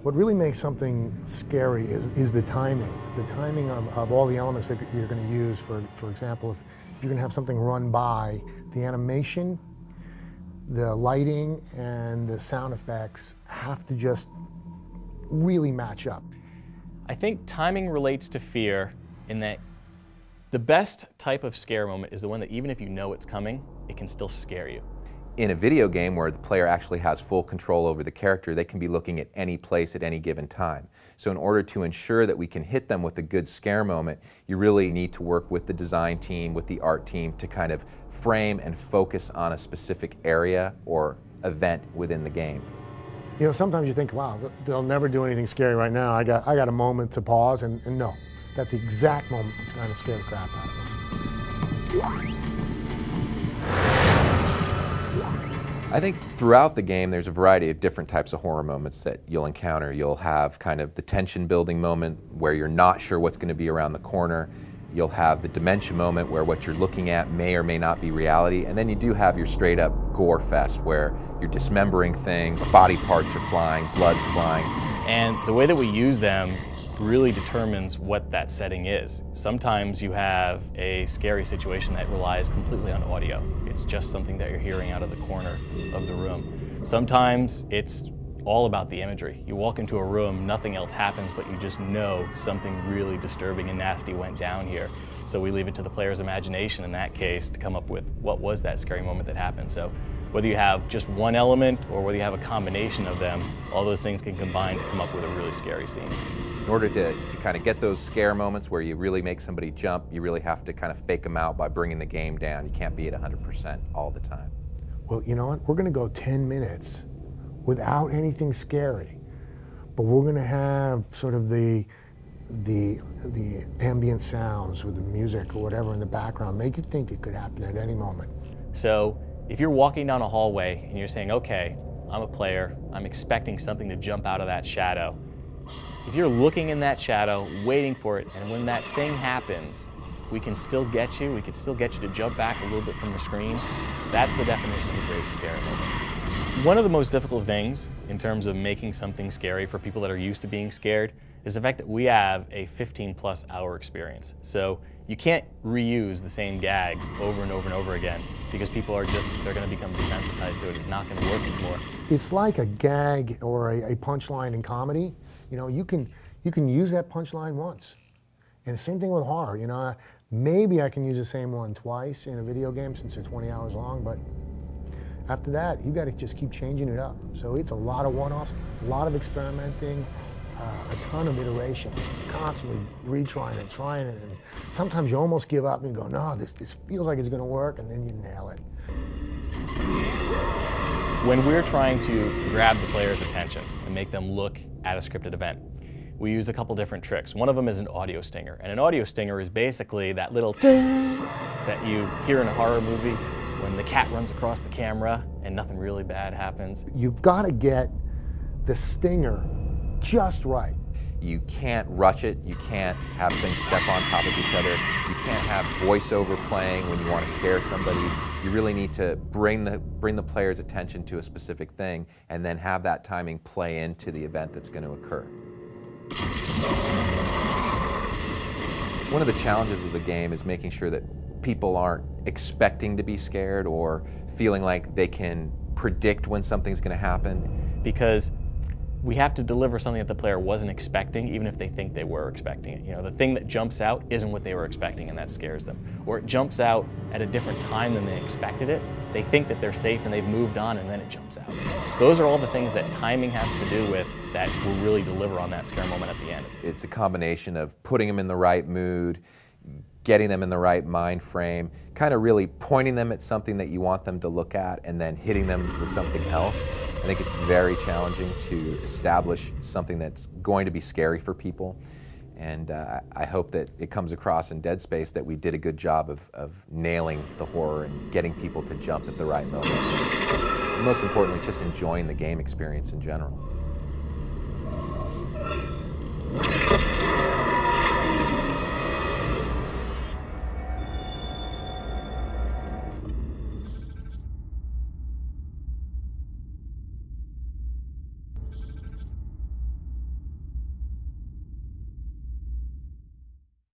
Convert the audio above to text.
What really makes something scary is the timing. The timing of all the elements that you're going to use. For example, if you're going to have something run by, the animation, the lighting, and the sound effects have to just really match up. I think timing relates to fear in that the best type of scare moment is the one that even if you know it's coming, it can still scare you. In a video game where the player actually has full control over the character, they can be looking at any place at any given time. So in order to ensure that we can hit them with a good scare moment, you really need to work with the design team, with the art team to kind of frame and focus on a specific area or event within the game. You know, sometimes you think, wow, they'll never do anything scary right now. I got a moment to pause, and no. That's the exact moment that's going to scare the crap out of them. I think throughout the game there's a variety of different types of horror moments that you'll encounter. You'll have kind of the tension building moment where you're not sure what's going to be around the corner. You'll have the dementia moment where what you're looking at may or may not be reality. And then you do have your straight up gore fest where you're dismembering things, body parts are flying, blood's flying. And the way that we use them really determines what that setting is. Sometimes you have a scary situation that relies completely on audio. It's just something that you're hearing out of the corner of the room. Sometimes it's all about the imagery. You walk into a room, nothing else happens, but you just know something really disturbing and nasty went down here. So we leave it to the player's imagination in that case to come up with what was that scary moment that happened. So whether you have just one element or whether you have a combination of them, all those things can combine to come up with a really scary scene. In order to kind of get those scare moments where you really make somebody jump, you really have to kind of fake them out by bringing the game down. You can't be at 100% all the time. Well, you know what? We're going to go 10 minutes without anything scary, but we're going to have sort of the ambient sounds or the music or whatever in the background make you think it could happen at any moment. So if you're walking down a hallway and you're saying, okay, I'm a player, I'm expecting something to jump out of that shadow. If you're looking in that shadow, waiting for it, and when that thing happens, we can still get you, we can still get you to jump back a little bit from the screen. That's the definition of a great scare moment. One of the most difficult things in terms of making something scary for people that are used to being scared is the fact that we have a 15+ hour experience. So you can't reuse the same gags over and over and over again because people are they're going to become desensitized to it. It's not going to work anymore. It's like a gag or a punchline in comedy. You know, you can use that punchline once. And the same thing with horror. You know, maybe I can use the same one twice in a video game since they're 20 hours long, but after that, you got to just keep changing it up. So it's a lot of one-offs, a lot of experimenting, a ton of iteration, constantly retrying and trying it. And sometimes you almost give up and go, no, this feels like it's going to work, and then you nail it. When we're trying to grab the player's attention and make them look at a scripted event, we use a couple different tricks. One of them is an audio stinger. And an audio stinger is basically that little ding that you hear in a horror movie when the cat runs across the camera and nothing really bad happens. You've got to get the stinger just right. You can't rush it. You can't have things step on top of each other. You can't have voiceover playing when you want to scare somebody. You really need to bring the player's attention to a specific thing and then have that timing play into the event that's going to occur. One of the challenges of the game is making sure that people aren't expecting to be scared or feeling like they can predict when something's going to happen. Because we have to deliver something that the player wasn't expecting, even if they think they were expecting it. You know, the thing that jumps out isn't what they were expecting, and that scares them. Or it jumps out at a different time than they expected it. They think that they're safe and they've moved on, and then it jumps out. Those are all the things that timing has to do with that will really deliver on that scare moment at the end. It's a combination of putting them in the right mood, getting them in the right mind frame, kind of really pointing them at something that you want them to look at and then hitting them with something else. I think it's very challenging to establish something that's going to be scary for people. And I hope that it comes across in Dead Space that we did a good job of nailing the horror and getting people to jump at the right moment. And most importantly, just enjoying the game experience in general.